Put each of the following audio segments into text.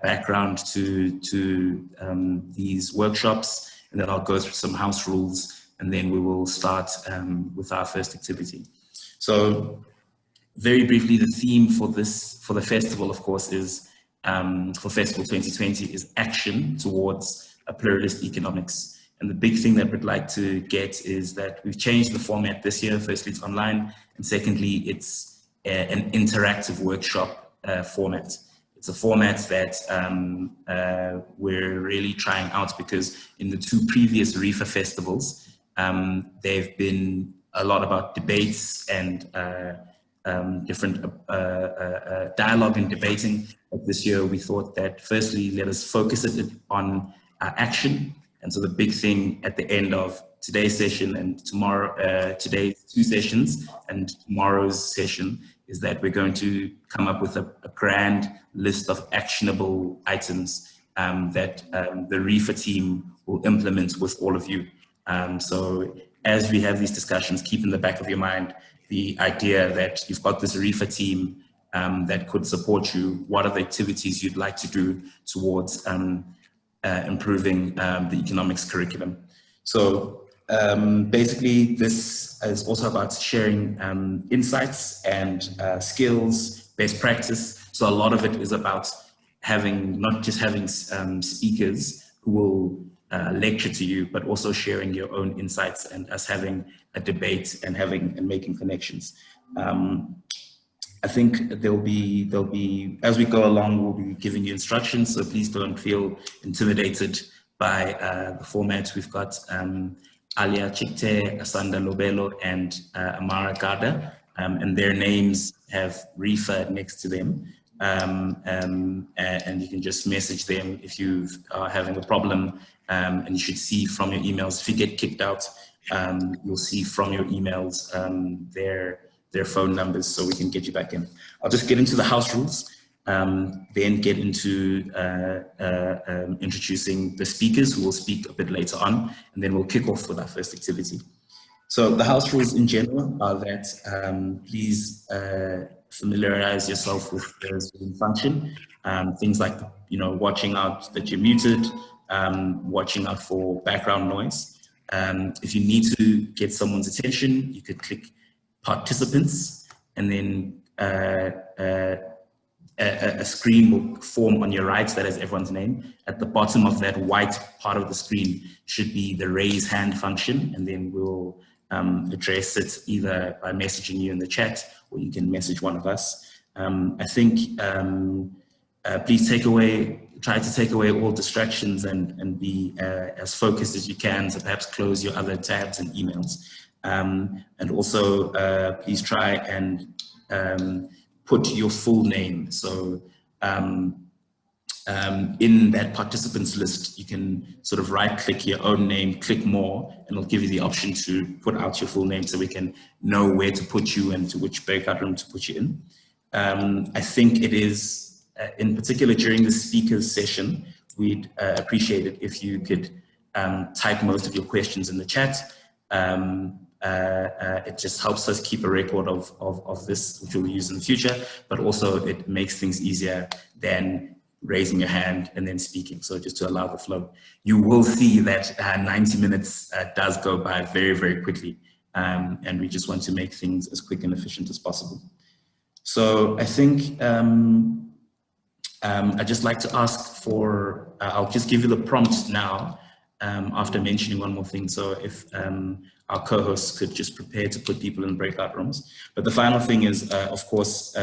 background to these workshops, and then I'll go through some house rules, and then we will start with our first activity. So very briefly, the theme for the festival, of course, is for Festival 2020 is action towards a pluralist economics. And the big thing that we'd like to get is that we've changed the format this year. Firstly, it's online, and secondly, it's an interactive workshop format. It's a format that we're really trying out because in the two previous REFA festivals, they've been a lot about debates and different dialogue and debating. But this year we thought that firstly, let us focus it on action. And so the big thing at the end of today's session and tomorrow, today's two sessions and tomorrow's session is that we're going to come up with a grand list of actionable items that the REFA team will implement with all of you. So as we have these discussions, keep in the back of your mind the idea that you've got this REFA team that could support you. What are the activities you'd like to do towards improving the economics curriculum? So basically this is also about sharing insights and skills, best practice. So a lot of it is about not just having speakers who will lecture to you, but also sharing your own insights and us having a debate and making connections. I think there'll be, as we go along, we'll be giving you instructions, so please don't feel intimidated by the format. We've got Alia Chikte, Asanda Lobelo, and Amara Garda, and their names have REFA next to them. And you can just message them if you are having a problem, and you should see from your emails. If you get kicked out, you'll see from your emails their phone numbers so we can get you back in. I'll just get into the house rules, then get into introducing the speakers who will speak a bit later on, and then we'll kick off with our first activity. So the house rules in general are that please familiarize yourself with the Zoom function. Things like, watching out that you're muted, watching out for background noise. If you need to get someone's attention, you could click participants, and then a screen will form on your right that has everyone's name. At the bottom of that white part of the screen should be the raise hand function, and then we'll address it either by messaging you in the chat, or you can message one of us. I think please try to take away all distractions and be as focused as you can, so perhaps close your other tabs and emails. And also please try and put your full name. So in that participants list, you can sort of right-click your own name, click more, and it'll give you the option to put out your full name so we can know where to put you and to which breakout room to put you in. I think it is, in particular during the speakers session, we'd appreciate it if you could type most of your questions in the chat. It just helps us keep a record of this, which we'll use in the future, but also it makes things easier than raising your hand and then speaking. So just to allow the flow. You will see that 90 minutes does go by very, very quickly. And we just want to make things as quick and efficient as possible. So I think I'd just like to ask for, I'll just give you the prompt now after mentioning one more thing. So if our co-hosts could just prepare to put people in breakout rooms. But the final thing is, of course,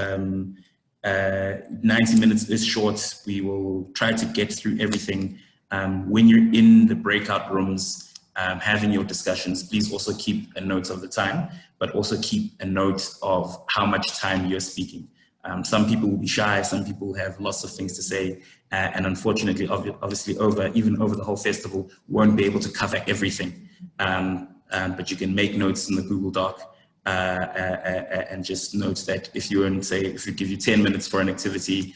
90 minutes is short. We will try to get through everything. When you're in the breakout rooms, having your discussions, please also keep a note of the time, but also keep a note of how much time you're speaking. Some people will be shy, some people have lots of things to say, and unfortunately, obviously even over the whole festival, won't be able to cover everything. But you can make notes in the Google Doc and just note that if you only say, if we give you 10 minutes for an activity,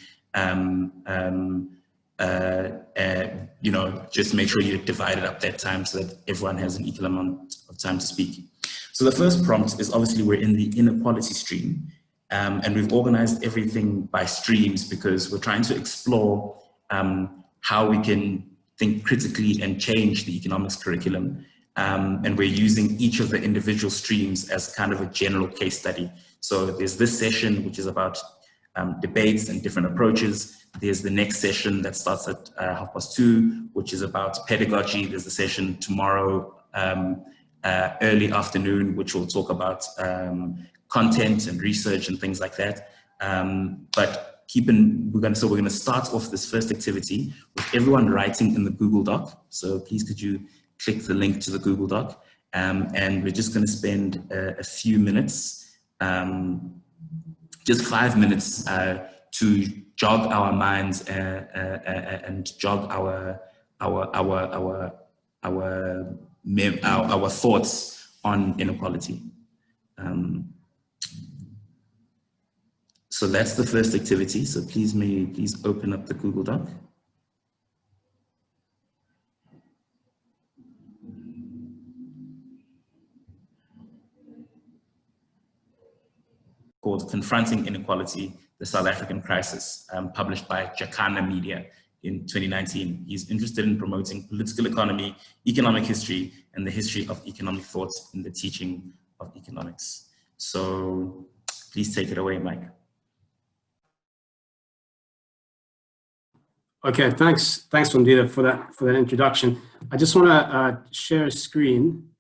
just make sure you divide it up that time so that everyone has an equal amount of time to speak. So the first prompt is, obviously we're in the inequality stream, and we've organized everything by streams because we're trying to explore how we can think critically and change the economics curriculum. And we're using each of the individual streams as kind of a general case study. So there's this session, which is about debates and different approaches. There's the next session that starts at 2:30, which is about pedagogy. There's the session tomorrow, early afternoon, which will talk about content and research and things like that. But we're going to start off this first activity with everyone writing in the Google Doc. So please could you click the link to the Google Doc, and we're just going to spend a few minutes, just 5 minutes, to jog our minds and jog our thoughts on inequality. So that's the first activity. So please open up the Google Doc. Called Confronting Inequality, the South African Crisis, published by Jacana Media in 2019. He's interested in promoting political economy, economic history, and the history of economic thought in the teaching of economics. So please take it away, Mike. Okay, thanks Wandile for that introduction. I just want to share a screen.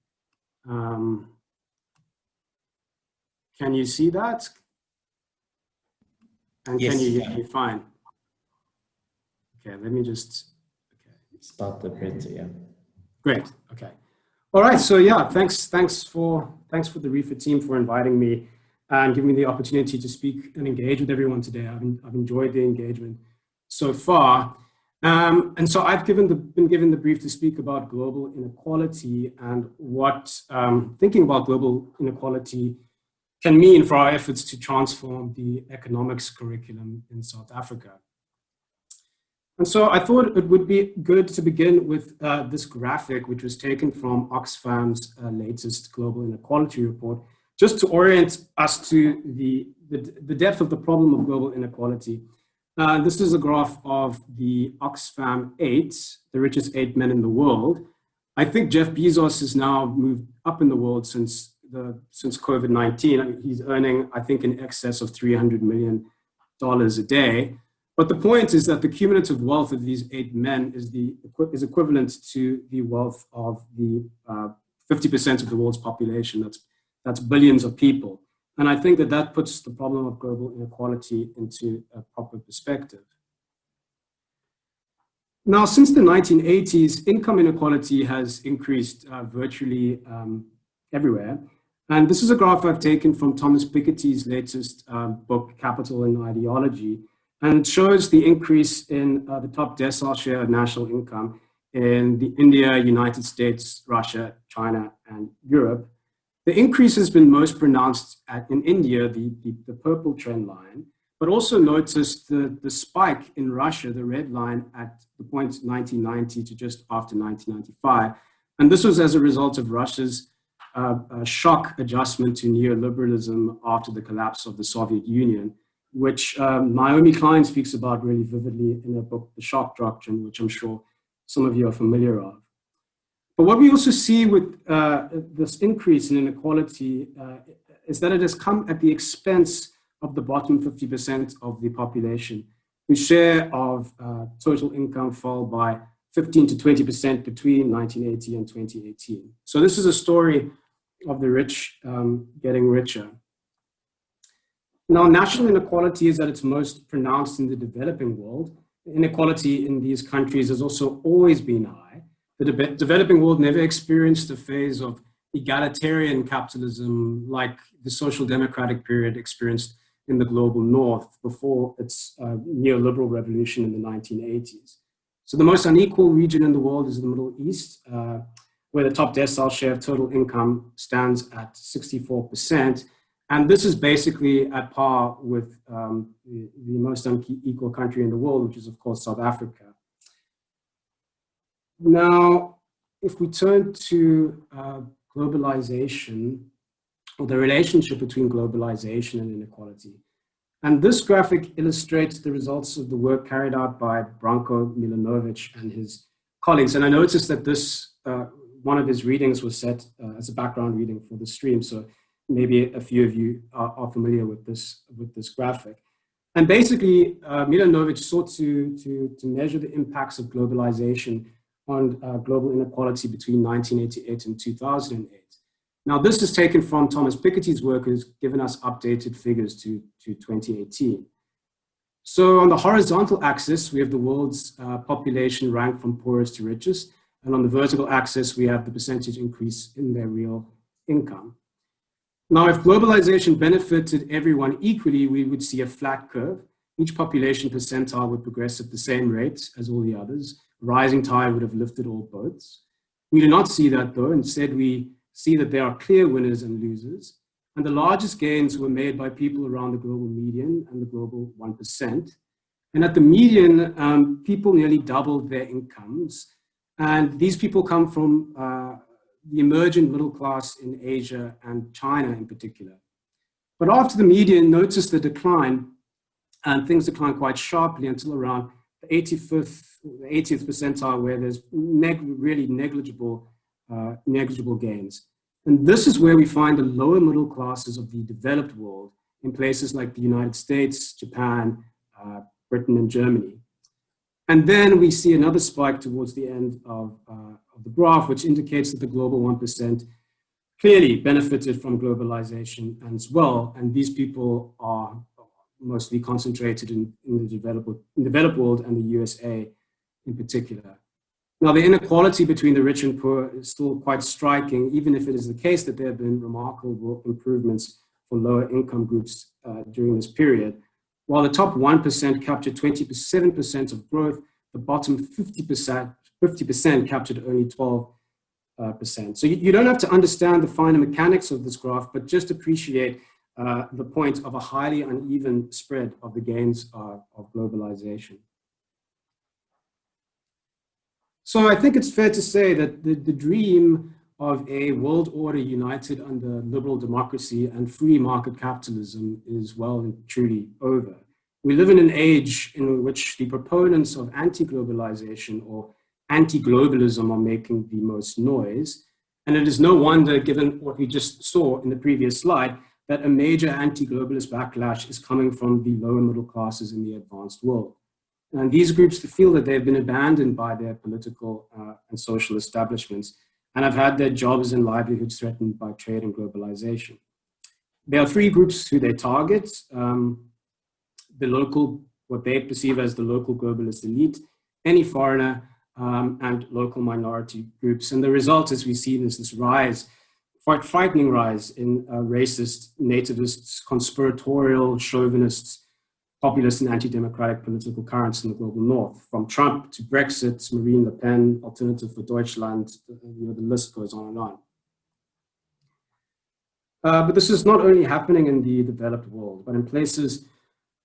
Can you see that? And yes, can you hear me fine? Okay, let me just start the printer. Yeah. Great. Okay. All right. So yeah, thanks for the REFA team for inviting me and giving me the opportunity to speak and engage with everyone today. I've enjoyed the engagement so far. And so I've been given the brief to speak about global inequality and what thinking about global inequality can mean for our efforts to transform the economics curriculum in South Africa. And so I thought it would be good to begin with this graphic, which was taken from Oxfam's latest Global Inequality Report, just to orient us to the depth of the problem of global inequality. This is a graph of the Oxfam 8, the richest 8 men in the world. I think Jeff Bezos has now moved up in the world since COVID-19. I mean, he's earning, I think, in excess of $300 million a day. But the point is that the cumulative wealth of these 8 men is equivalent to the wealth of the 50% of the world's population. That's billions of people. And I think that puts the problem of global inequality into a proper perspective. Now, since the 1980s, income inequality has increased virtually everywhere. And this is a graph I've taken from Thomas Piketty's latest book, Capital and Ideology. And it shows the increase in the top decile share of national income in India, United States, Russia, China, and Europe. The increase has been most pronounced in India, the purple trend line, but also notice the spike in Russia, the red line, at the point 1990 to just after 1995. And this was as a result of Russia's shock adjustment to neoliberalism after the collapse of the Soviet Union, which Naomi Klein speaks about really vividly in her book, The Shock Doctrine, which I'm sure some of you are familiar of. But what we also see with this increase in inequality is that it has come at the expense of the bottom 50% of the population, whose share of total income fell by 15 to 20% between 1980 and 2018. So this is a story of the rich getting richer. Now, national inequality is at its most pronounced in the developing world. Inequality in these countries has also always been high. The developing world never experienced a phase of egalitarian capitalism like the social democratic period experienced in the global north before its neoliberal revolution in the 1980s. So the most unequal region in the world is the Middle East, where the top decile share of total income stands at 64%. And this is basically at par with the most unequal country in the world, which is, of course, South Africa. Now, if we turn to globalization, or the relationship between globalization and inequality, And this graphic illustrates the results of the work carried out by Branko Milanovic and his colleagues. And I noticed that this, one of his readings was set as a background reading for the stream. So maybe a few of you are familiar with this graphic. And basically, Milanovic sought to measure the impacts of globalization on global inequality between 1988 and 2008. Now, this is taken from Thomas Piketty's work, who's given us updated figures to 2018. So on the horizontal axis, we have the world's population ranked from poorest to richest. And on the vertical axis, we have the percentage increase in their real income. Now, if globalization benefited everyone equally, we would see a flat curve. Each population percentile would progress at the same rate as all the others. A rising tide would have lifted all boats. We do not see that, though. Instead, we see that there are clear winners and losers. And the largest gains were made by people around the global median and the global 1%. And at the median, people nearly doubled their incomes. And these people come from the emergent middle class in Asia and China in particular. But after the median, notice the decline, and things decline quite sharply until around the 80th percentile, where there's really negligible gains. And this is where we find the lower middle classes of the developed world in places like the United States, Japan, Britain, and Germany. And then we see another spike towards the end of the graph, which indicates that the global 1% clearly benefited from globalization as well. And these people are mostly concentrated in the developed world and the USA in particular. Now, the inequality between the rich and poor is still quite striking, even if it is the case that there have been remarkable improvements for lower income groups during this period. While the top 1% captured 27% of growth, the bottom 50% captured only 12%. So you don't have to understand the finer mechanics of this graph, but just appreciate the point of a highly uneven spread of the gains of globalization. So I think it's fair to say that the dream of a world order united under liberal democracy and free market capitalism is well and truly over. We live in an age in which the proponents of anti-globalization or anti-globalism are making the most noise. And it is no wonder, given what we just saw in the previous slide, that a major anti-globalist backlash is coming from the lower middle classes in the advanced world. And these groups feel that they've been abandoned by their political and social establishments and have had their jobs and livelihoods threatened by trade and globalization. There are three groups who they target: the local, what they perceive as the local globalist elite, any foreigner, and local minority groups. And the result, as we see, is this rise, quite frightening rise in racist, nativists, conspiratorial, chauvinists, populist and anti-democratic political currents in the global north, from Trump to Brexit, Marine Le Pen, Alternative for Deutschland, the list goes on and on. But this is not only happening in the developed world, but in places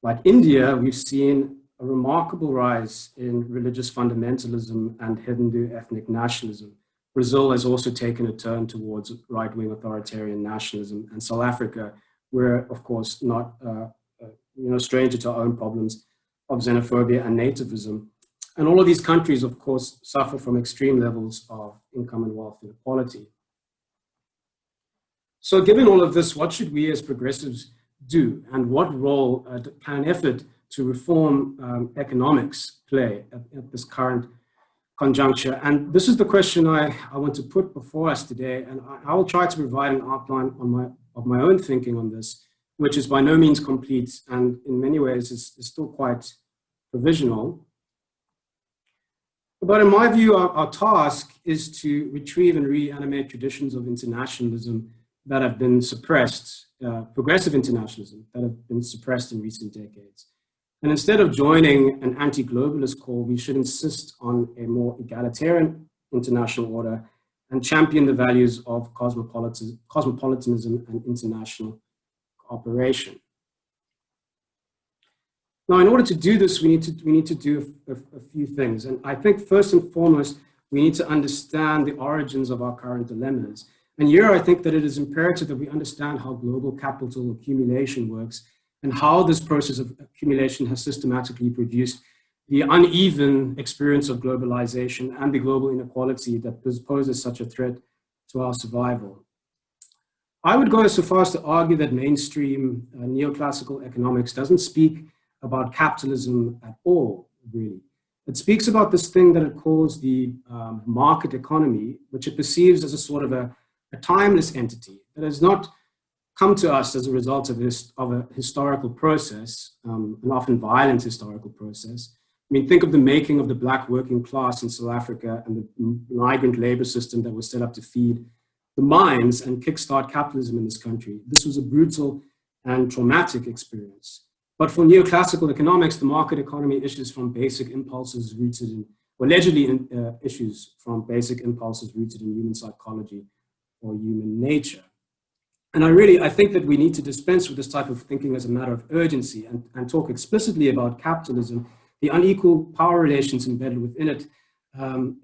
like India, we've seen a remarkable rise in religious fundamentalism and Hindu ethnic nationalism. Brazil has also taken a turn towards right-wing authoritarian nationalism, and South Africa, we're of course not stranger to our own problems of xenophobia and nativism. And all of these countries, of course, suffer from extreme levels of income and wealth inequality. So given all of this, what should we as progressives do? And what role can an effort to reform economics play at this current conjuncture? And this is the question I want to put before us today. And I will try to provide an outline of my own thinking on this, which is by no means complete and in many ways is still quite provisional. But in my view, our task is to retrieve and reanimate traditions of internationalism that have been suppressed, progressive internationalism that have been suppressed in recent decades. And instead of joining an anti-globalist call, we should insist on a more egalitarian international order and champion the values of cosmopolitanism and international cooperation. Now, in order to do this, we need to do a few things. And I think first and foremost, we need to understand the origins of our current dilemmas. And here, I think that it is imperative that we understand how global capital accumulation works and how this process of accumulation has systematically produced the uneven experience of globalization and the global inequality that poses such a threat to our survival. I would go so far as to argue that mainstream neoclassical economics doesn't speak about capitalism at all, really. It speaks about this thing that it calls the market economy, which it perceives as a sort of a timeless entity that has not come to us as a result of a historical process, an often violent historical process. I mean, think of the making of the Black working class in South Africa and the migrant labor system that was set up to feed the mines and kickstart capitalism in this country. This was a brutal and traumatic experience. But for neoclassical economics, the market economy issues from basic impulses rooted in, or allegedly issues from basic impulses rooted in human psychology or human nature. And I think that we need to dispense with this type of thinking as a matter of urgency and talk explicitly about capitalism, the unequal power relations embedded within it,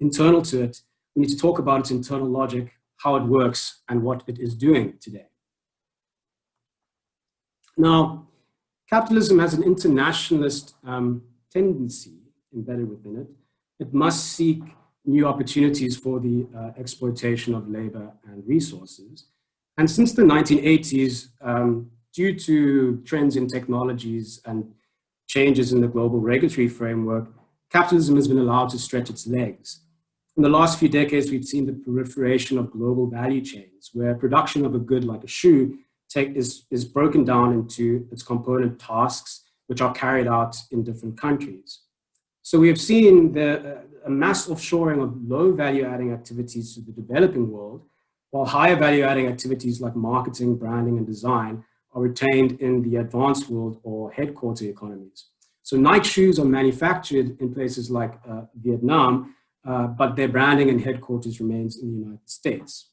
internal to it. We need to talk about its internal logic, how it works, and what it is doing today. Now, capitalism has an internationalist tendency embedded within it. It must seek new opportunities for the exploitation of labor and resources. And since the 1980s, due to trends in technologies and changes in the global regulatory framework, capitalism has been allowed to stretch its legs. In the last few decades, we've seen the proliferation of global value chains, where production of a good like a shoe is broken down into its component tasks, which are carried out in different countries. So we have seen a mass offshoring of low value adding activities to the developing world, while higher value adding activities like marketing, branding, and design are retained in the advanced world or headquarter economies. So Nike shoes are manufactured in places like Vietnam, but their branding and headquarters remains in the United States.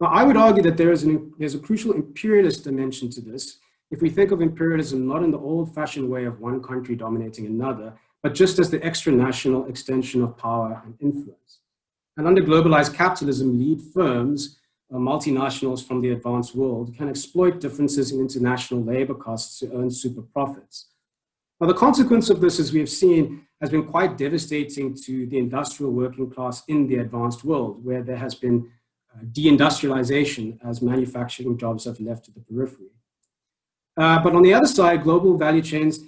Now, I would argue that there's a crucial imperialist dimension to this. If we think of imperialism not in the old-fashioned way of one country dominating another, but just as the extra-national extension of power and influence. And under globalized capitalism, lead firms, multinationals from the advanced world, can exploit differences in international labor costs to earn super profits. Now, the consequence of this, as we have seen, has been quite devastating to the industrial working class in the advanced world, where there has been deindustrialization as manufacturing jobs have left to the periphery. But on the other side, global value chains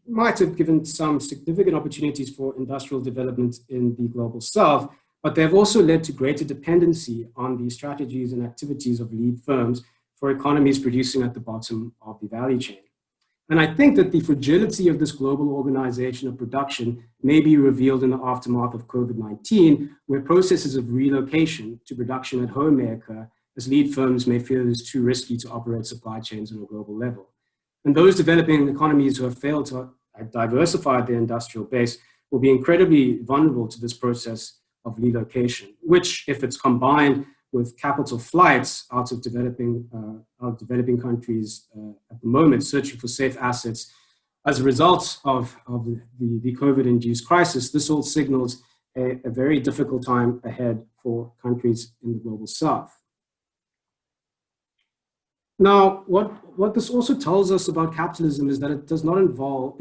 might have given some significant opportunities for industrial development in the global south, but they've also led to greater dependency on the strategies and activities of lead firms for economies producing at the bottom of the value chain. And I think that the fragility of this global organization of production may be revealed in the aftermath of COVID-19, where processes of relocation to production at home may occur, as lead firms may feel it is too risky to operate supply chains on a global level. And those developing economies who have failed to diversify their industrial base will be incredibly vulnerable to this process of relocation, which, if it's combined with capital flights out of developing countries at the moment, searching for safe assets as a result of the COVID-induced crisis, this all signals a very difficult time ahead for countries in the global south. Now, what this also tells us about capitalism is that it does not evolve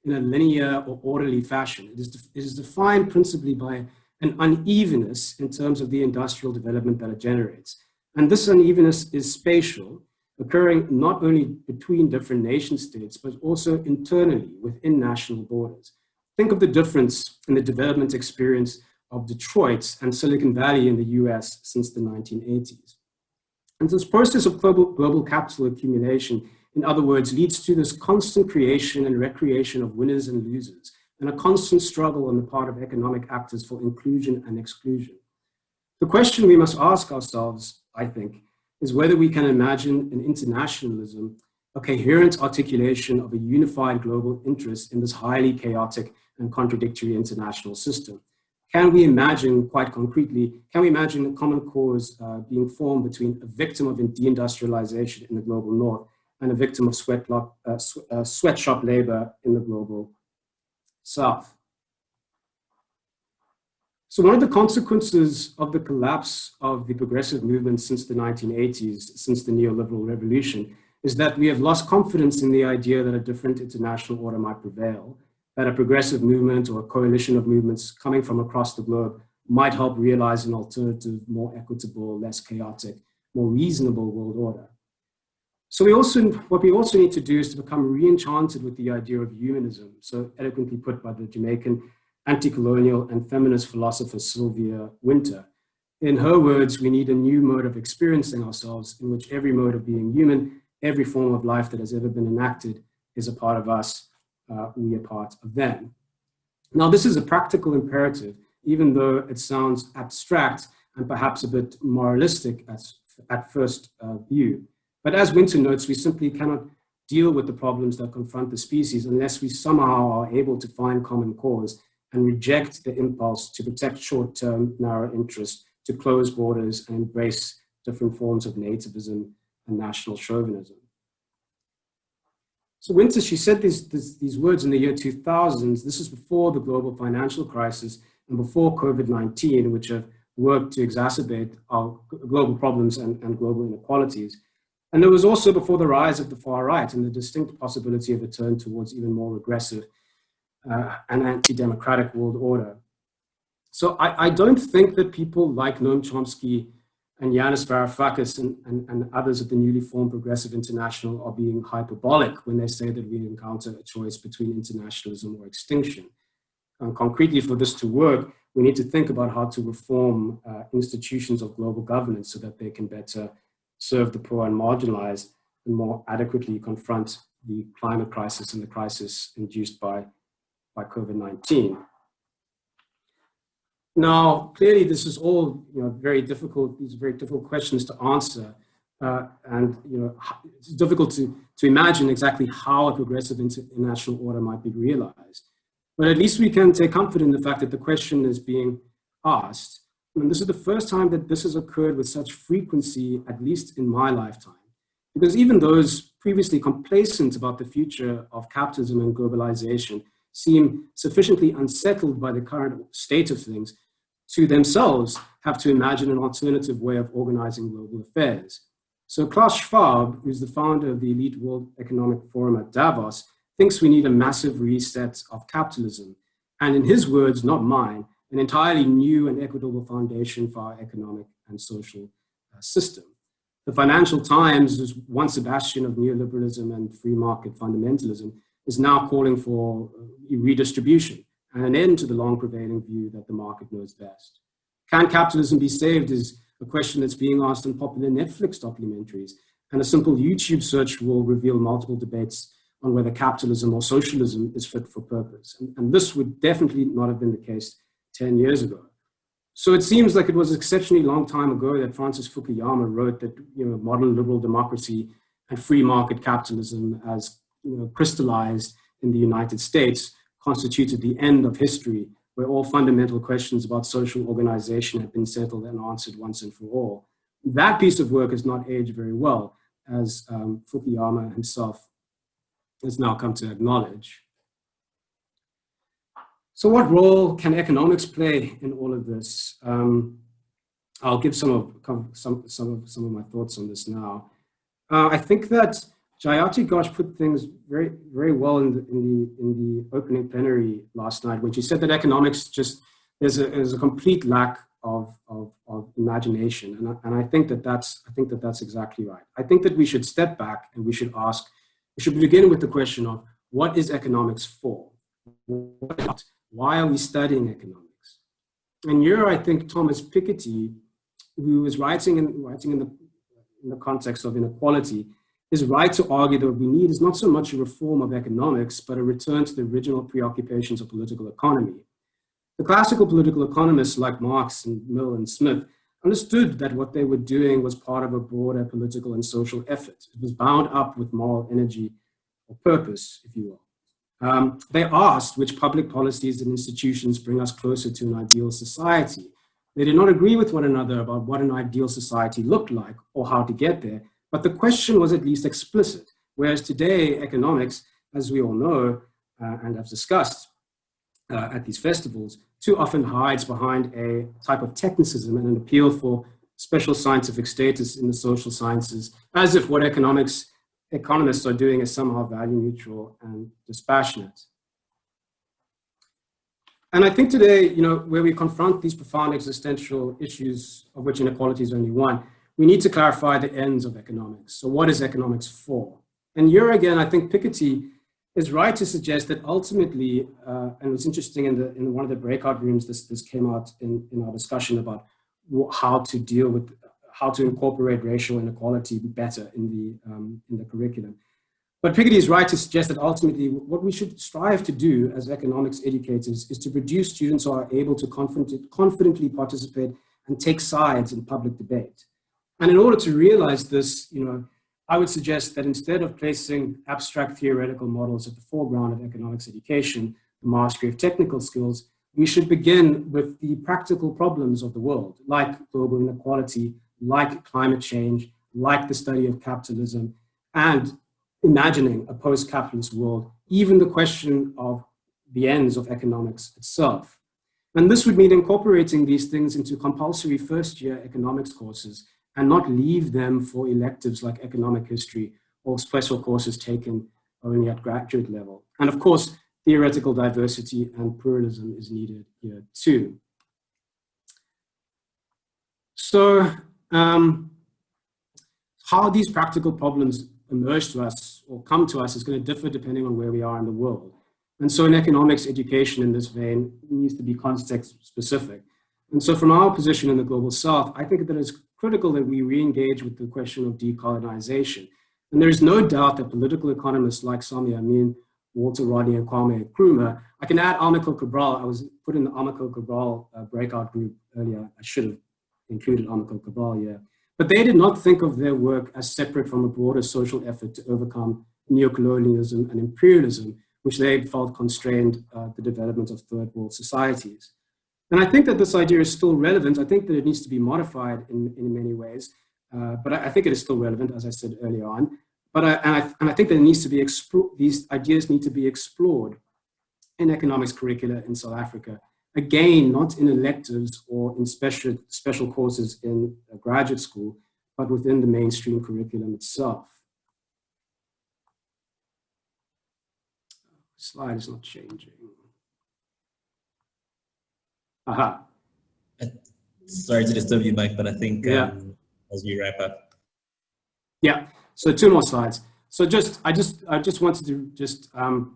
in a linear or orderly fashion. It is defined principally by an unevenness in terms of the industrial development that it generates. And this unevenness is spatial, occurring not only between different nation states, but also internally within national borders. Think of the difference in the development experience of Detroit and Silicon Valley in the US since the 1980s. And this process of global capital accumulation, in other words, leads to this constant creation and recreation of winners and losers, and a constant struggle on the part of economic actors for inclusion and exclusion. The question we must ask ourselves, I think, is whether we can imagine an internationalism, a coherent articulation of a unified global interest in this highly chaotic and contradictory international system. Can we imagine, quite concretely, can we imagine a common cause being formed between a victim of deindustrialization in the global north and a victim of sweatshop labor in the global south? So one of the consequences of the collapse of the progressive movement since the 1980s, since the neoliberal revolution, is that we have lost confidence in the idea that a different international order might prevail, that a progressive movement or a coalition of movements coming from across the globe might help realize an alternative, more equitable, less chaotic, more reasonable world order. So what we also need to do is to become re-enchanted with the idea of humanism, so eloquently put by the Jamaican anti-colonial and feminist philosopher Sylvia Wynter. In her words, we need a new mode of experiencing ourselves in which every mode of being human, every form of life that has ever been enacted is a part of us, we are part of them. Now, this is a practical imperative, even though it sounds abstract and perhaps a bit moralistic at first view. But as Wynter notes, we simply cannot deal with the problems that confront the species unless we somehow are able to find common cause and reject the impulse to protect short-term narrow interests, to close borders and embrace different forms of nativism and national chauvinism. So Wynter, she said these words in the year 2000. This is before the global financial crisis and before COVID-19, which have worked to exacerbate our global problems and global inequalities. And it was also before the rise of the far right and the distinct possibility of a turn towards even more regressive and anti-democratic world order. So I don't think that people like Noam Chomsky and Yanis Varoufakis and others at the newly formed Regressive International are being hyperbolic when they say that we encounter a choice between internationalism or extinction. And concretely, for this to work, we need to think about how to reform institutions of global governance so that they can better serve the poor and marginalized and more adequately confront the climate crisis and the crisis induced by COVID-19. Now, clearly, this is all very difficult. These are very difficult questions to answer, and it's difficult to imagine exactly how a progressive international order might be realized. But at least we can take comfort in the fact that the question is being asked. And this is the first time that this has occurred with such frequency, at least in my lifetime. Because even those previously complacent about the future of capitalism and globalization seem sufficiently unsettled by the current state of things to themselves have to imagine an alternative way of organizing global affairs. So Klaus Schwab, who's the founder of the elite World Economic Forum at Davos, thinks we need a massive reset of capitalism. And in his words, not mine, an entirely new and equitable foundation for our economic and social system. The Financial Times, who's once a bastion of neoliberalism and free market fundamentalism, is now calling for redistribution and an end to the long prevailing view that the market knows best. Can capitalism be saved is a question that's being asked in popular Netflix documentaries, and a simple YouTube search will reveal multiple debates on whether capitalism or socialism is fit for purpose. And this would definitely not have been the case 10 years ago. So it seems like it was an exceptionally long time ago that Francis Fukuyama wrote that modern liberal democracy and free market capitalism as crystallized in the United States constituted the end of history, where all fundamental questions about social organization had been settled and answered once and for all. That piece of work has not aged very well, as Fukuyama himself has now come to acknowledge. So what role can economics play in all of this? I'll give some of my thoughts on this now. I think that Jayati Ghosh put things very, very well in the opening plenary last night when she said that economics there's a complete lack of imagination, and I think that's exactly right. I think that we should step back and we should begin with the question of what is economics for? Why are we studying economics? And here, I think Thomas Piketty, who is writing in the context of inequality, is right to argue that what we need is not so much a reform of economics, but a return to the original preoccupations of political economy. The classical political economists like Marx and Mill and Smith understood that what they were doing was part of a broader political and social effort. It was bound up with moral energy or purpose, if you will. They asked which public policies and institutions bring us closer to an ideal society. They did not agree with one another about what an ideal society looked like or how to get there, but the question was at least explicit. Whereas today, economics, as we all know and have discussed at these festivals, too often hides behind a type of technicism and an appeal for special scientific status in the social sciences, as if what economics economists are doing is somehow value neutral and dispassionate. And I think today, where we confront these profound existential issues, of which inequality is only one, we need to clarify the ends of economics. So what is economics for? And here again, I think Piketty is right to suggest that ultimately, and it's interesting in one of the breakout rooms, this came out in our discussion about how to incorporate racial inequality better in the curriculum. But Piketty is right to suggest that ultimately what we should strive to do as economics educators is to produce students who are able to confidently participate and take sides in public debate. And in order to realize this, I would suggest that instead of placing abstract theoretical models at the foreground of economics education, the mastery of technical skills, we should begin with the practical problems of the world, like global inequality, like climate change, like the study of capitalism, and imagining a post-capitalist world, even the question of the ends of economics itself. And this would mean incorporating these things into compulsory first-year economics courses and not leave them for electives like economic history or special courses taken only at graduate level. And of course, theoretical diversity and pluralism is needed here too. So how these practical problems emerge to us or come to us is going to differ depending on where we are in the world. And so in economics education in this vein needs to be context specific. And so from our position in the Global South, I think that it's critical that we re-engage with the question of decolonisation. And there is no doubt that political economists like Sami Amin, Walter Rodney, and Kwame Nkrumah, I can add Amilcar Cabral. I was put in the Amilcar Cabral breakout group earlier. I should have included Amilcar Cabral here. But they did not think of their work as separate from a broader social effort to overcome neocolonialism and imperialism, which they felt constrained the development of third world societies. And I think that this idea is still relevant. I think that it needs to be modified in many ways, but I think it is still relevant, as I said earlier on. But I think that it needs to be these ideas need to be explored in economics curricula in South Africa. Again, not in electives or in special courses in a graduate school, but within the mainstream curriculum itself. Slide is not changing. Aha. Sorry to disturb you, Mike, but I think as we wrap up. Yeah, so 2 more slides. So I just wanted to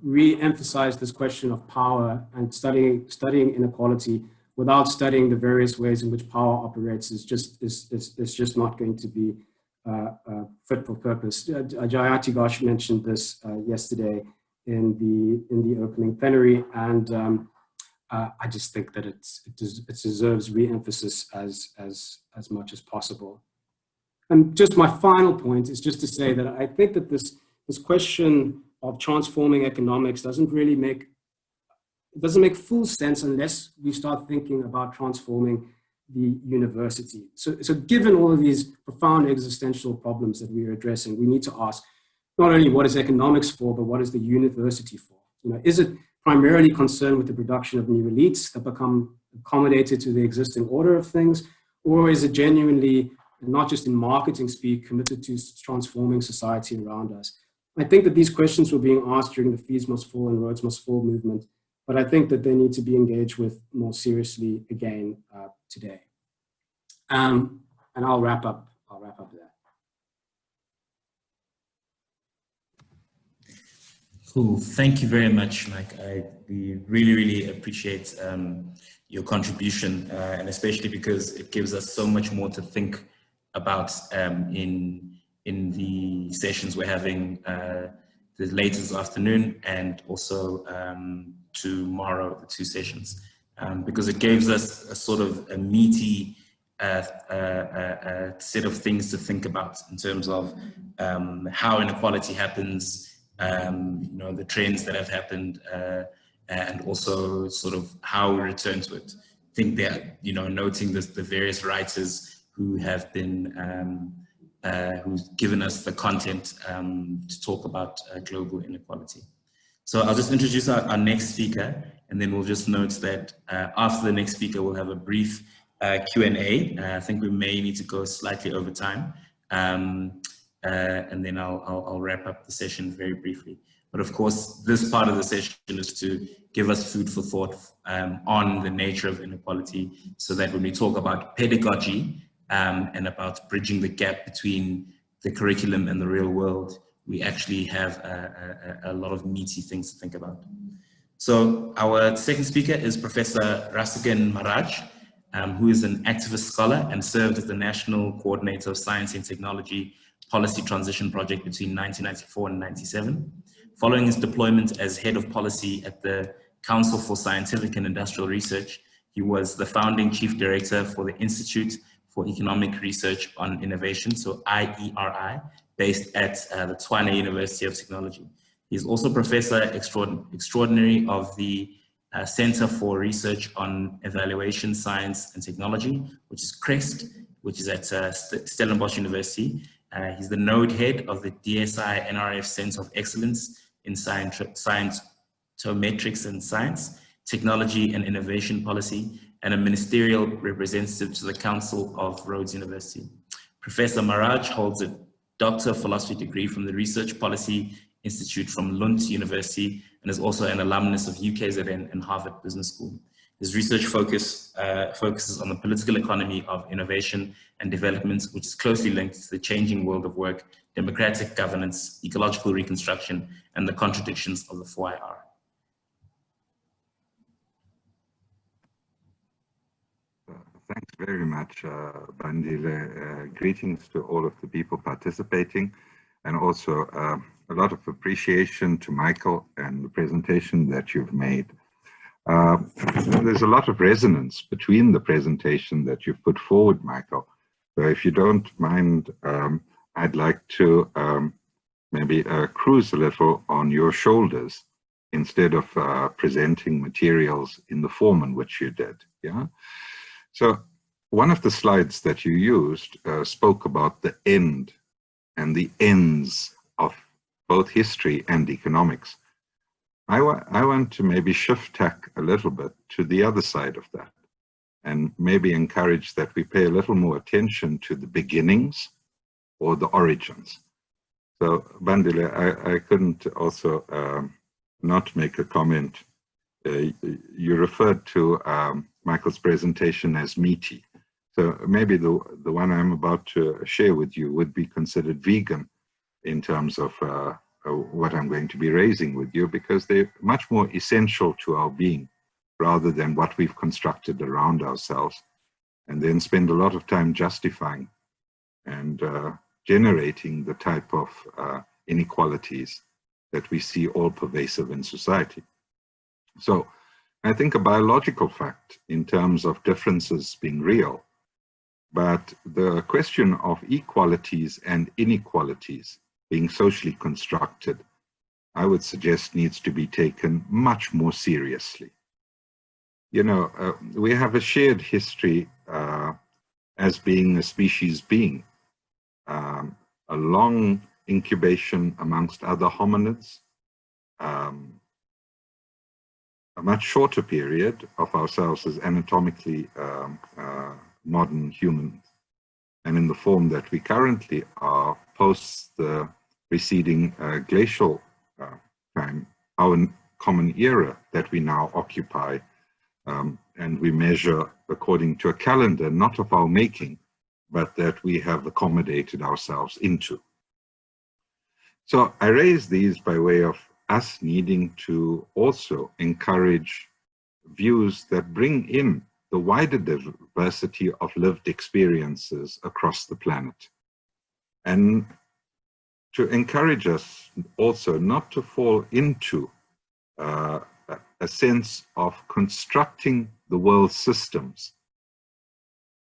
re-emphasize this question of power and studying inequality without studying the various ways in which power operates is just not going to be fit for purpose. Jayati Ghosh mentioned this yesterday in the opening plenary, and I just think that it deserves re-emphasis as much as possible. And just my final point is just to say that I think that this question of transforming economics doesn't make full sense unless we start thinking about transforming the university. So given all of these profound existential problems that we are addressing, we need to ask not only what is economics for, but what is the university for? Is it primarily concerned with the production of new elites that become accommodated to the existing order of things, or is it genuinely, not just in marketing speak, committed to transforming society around us? I think that these questions were being asked during the Fees Must Fall and Roads Must Fall movement, but I think that they need to be engaged with more seriously again today. And I'll wrap up there. Cool. Thank you very much, Mike. We really, really appreciate your contribution, and especially because it gives us so much more to think about in the sessions we're having later this afternoon and also tomorrow, the 2 sessions, because it gives us a sort of a meaty set of things to think about in terms of how inequality happens, the trends that have happened, and also sort of how we return to it. I think that, noting the various writers who have been, who's given us the content to talk about global inequality. So I'll just introduce our next speaker, and then we'll just note that after the next speaker, we'll have a brief Q&A. I think we may need to go slightly over time. and then I'll wrap up the session very briefly. But of course, this part of the session is to give us food for thought on the nature of inequality, so that when we talk about pedagogy and about bridging the gap between the curriculum and the real world, we actually have a lot of meaty things to think about. So our second speaker is Professor Rasigan Maraj, who is an activist scholar and served as the National Coordinator of Science and Technology Policy Transition Project between 1994 and 97. Following his deployment as head of policy at the Council for Scientific and Industrial Research, he was the founding chief director for the Institute for Economic Research on Innovation, so IERI, based at the Tshwane University of Technology. He's also professor extraordinary of the Center for Research on Evaluation, Science and Technology, which is CREST, which is at Stellenbosch University. He's the node head of the DSI NRF Center of Excellence in Scientometrics and Science, Technology and Innovation Policy, and a ministerial representative to the Council of Rhodes University. Professor Maraj holds a Doctor of Philosophy degree from the Research Policy Institute from Lund University, and is also an alumnus of UKZN and Harvard Business School. His research focuses on the political economy of innovation and development, which is closely linked to the changing world of work, democratic governance, ecological reconstruction, and the contradictions of the 4IR. Thanks very much, Bandile. Greetings to all of the people participating, and also a lot of appreciation to Michael and the presentation that you've made. There's a lot of resonance between the presentation that you've put forward, Michael. So if you don't mind, I'd like to maybe cruise a little on your shoulders instead of presenting materials in the form in which you did. Yeah. So one of the slides that you used spoke about the end and the ends of both history and economics. I want to maybe shift tack a little bit to the other side of that, and maybe encourage that we pay a little more attention to the beginnings or the origins. So Bandile, I couldn't also not make a comment. You referred to Michael's presentation as meaty. So maybe the one I'm about to share with you would be considered vegan in terms of what I'm going to be raising with you, because they're much more essential to our being rather than what we've constructed around ourselves, and then spend a lot of time justifying and generating the type of inequalities that we see all pervasive in society. So I think a biological fact in terms of differences being real, but the question of equalities and inequalities being socially constructed, I would suggest needs to be taken much more seriously. You know, we have a shared history as being a species being, a long incubation amongst other hominids, a much shorter period of ourselves as anatomically modern humans, and in the form that we currently are post the preceding glacial time, our common era that we now occupy, and we measure according to a calendar, not of our making, but that we have accommodated ourselves into. So I raise these by way of us needing to also encourage views that bring in the wider diversity of lived experiences across the planet, and to encourage us also not to fall into a sense of constructing the world systems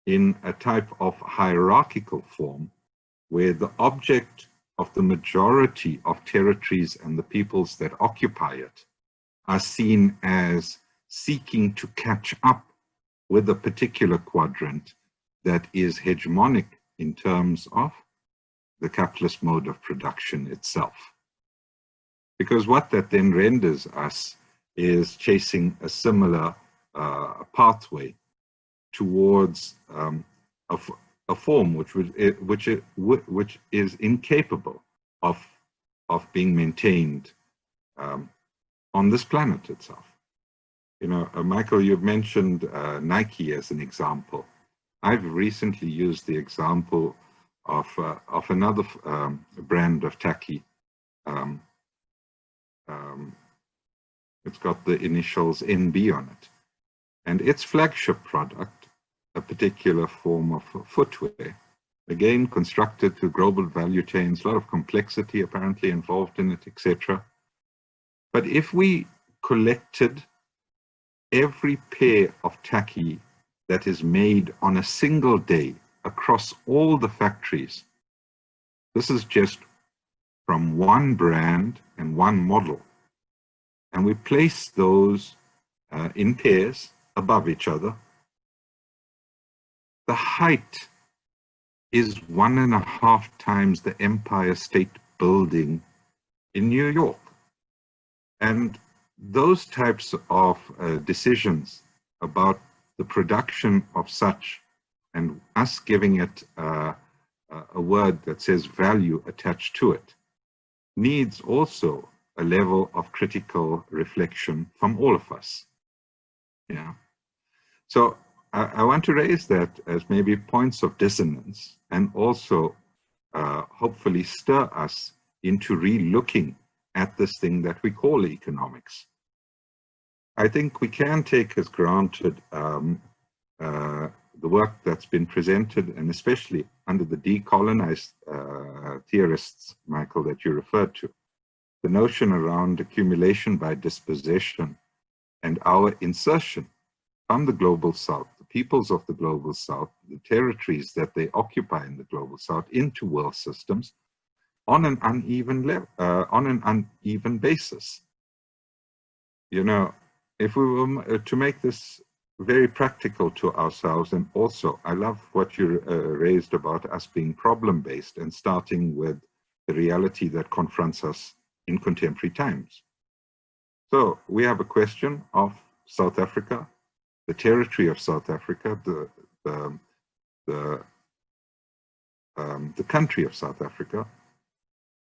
in a type of hierarchical form where the object of the majority of territories and the peoples that occupy it are seen as seeking to catch up with a particular quadrant that is hegemonic in terms of the capitalist mode of production itself. Because what that then renders us is chasing a similar pathway towards a form which is incapable of being maintained on this planet itself. You know, Michael, you've mentioned Nike as an example. I've recently used the example of another brand of tacky. It's got the initials NB on it, and its flagship product, a particular form of footwear, again constructed to global value chains, a lot of complexity apparently involved in it, etc. But if we collected every pair of tacky that is made on a single day across all the factories, this is just from one brand and one model, and we place those in pairs above each other, the height is 1.5 times the Empire State Building in New York. And those types of decisions about the production of such, and us giving it a word that says value attached to it, needs also a level of critical reflection from all of us. Yeah. So I want to raise that as maybe points of dissonance, and also hopefully stir us into re-looking at this thing that we call economics. I think we can take as granted the work that's been presented, and especially under the decolonized theorists, Michael, that you referred to, the notion around accumulation by dispossession and our insertion from the global south, the peoples of the global south, the territories that they occupy in the global south, into world systems on an uneven level, on an uneven basis. You know, if we were to make this very practical to ourselves, and also I love what you raised about us being problem-based and starting with the reality that confronts us in contemporary times. So we have a question of South Africa, the territory of South Africa, the country of South Africa,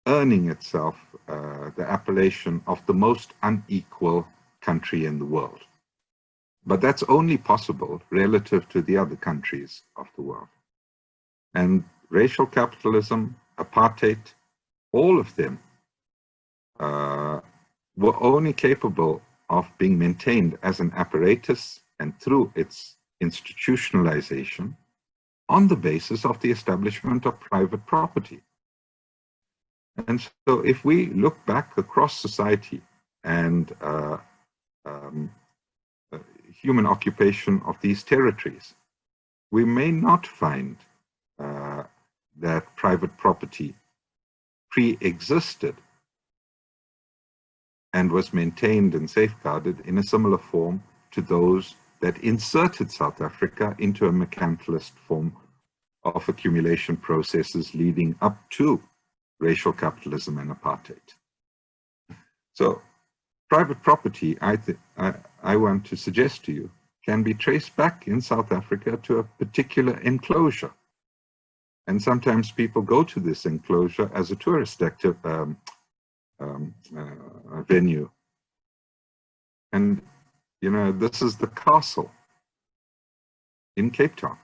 earning itself the appellation of the most unequal country in the world. But that's only possible relative to the other countries of the world. And racial capitalism, apartheid, all of them were only capable of being maintained as an apparatus and through its institutionalization on the basis of the establishment of private property. And so if we look back across society and human occupation of these territories, we may not find that private property pre-existed and was maintained and safeguarded in a similar form to those that inserted South Africa into a mercantilist form of accumulation processes leading up to racial capitalism and apartheid. So private property, I want to suggest to you, can be traced back in South Africa to a particular enclosure. And sometimes people go to this enclosure as a tourist venue. And, you know, this is the castle in Cape Town.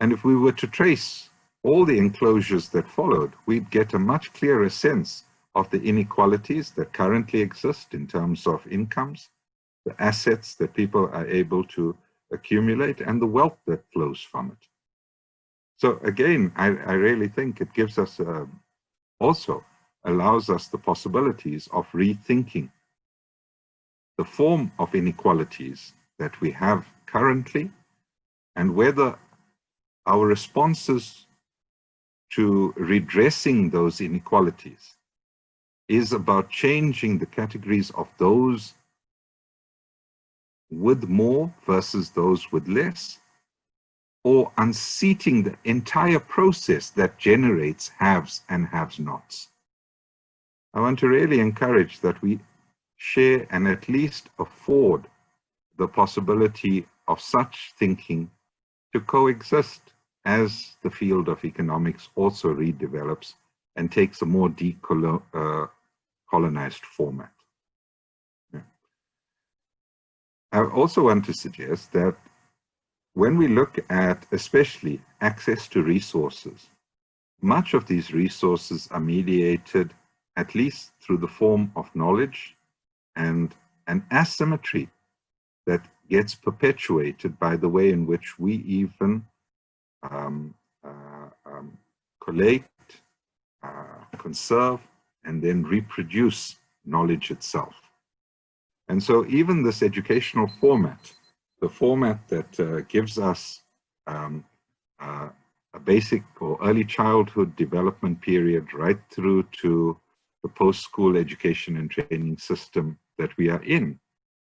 And if we were to trace all the enclosures that followed, we'd get a much clearer sense of the inequalities that currently exist in terms of incomes, the assets that people are able to accumulate, and the wealth that flows from it. So again, I really think it gives us, also allows us the possibilities of rethinking the form of inequalities that we have currently, and whether our responses to redressing those inequalities is about changing the categories of those with more versus those with less, or unseating the entire process that generates haves and have-nots. I want to really encourage that we share and at least afford the possibility of such thinking to coexist as the field of economics also redevelops and takes a more decolonized format. Yeah. I also want to suggest that when we look at especially access to resources, much of these resources are mediated at least through the form of knowledge and an asymmetry that gets perpetuated by the way in which we even collate, conserve, and then reproduce knowledge itself. And so even this educational format, the format that gives us a basic or early childhood development period right through to the post-school education and training system that we are in,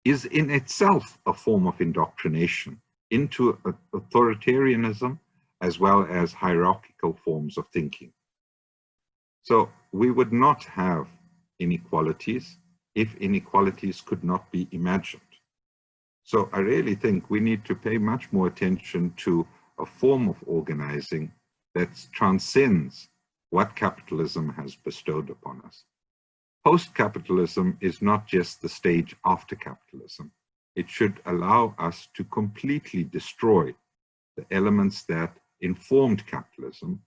is in itself a form of indoctrination into authoritarianism as well as hierarchical forms of thinking. So we would not have inequalities if inequalities could not be imagined. So I really think we need to pay much more attention to a form of organizing that transcends what capitalism has bestowed upon us. Post-capitalism is not just the stage after capitalism. It should allow us to completely destroy the elements that informed capitalism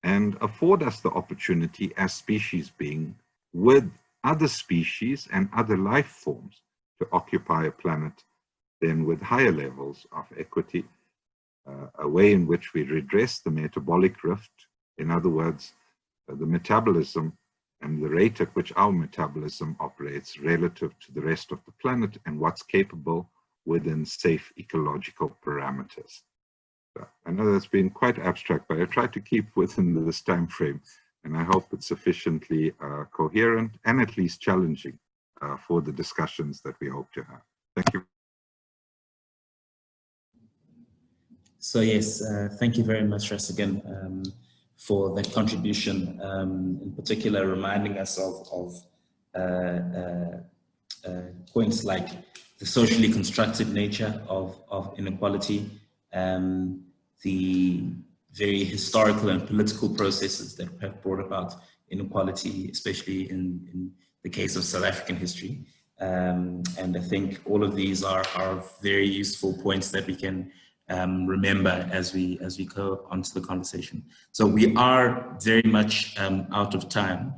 and afford us the opportunity as species being with other species and other life forms to occupy a planet then with higher levels of equity, a way in which we redress the metabolic rift. In other words, the metabolism and the rate at which our metabolism operates relative to the rest of the planet and what's capable within safe ecological parameters. So I know that's been quite abstract, but I try to keep within this time frame, and I hope it's sufficiently coherent and at least challenging for the discussions that we hope to have. Thank you. So yes, thank you very much, Rassigan, for that contribution, in particular reminding us of points like the socially constructed nature of inequality, the very historical and political processes that have brought about inequality, especially in the case of South African history. And I think all of these are very useful points that we can remember as we go on to the conversation. So we are very much out of time.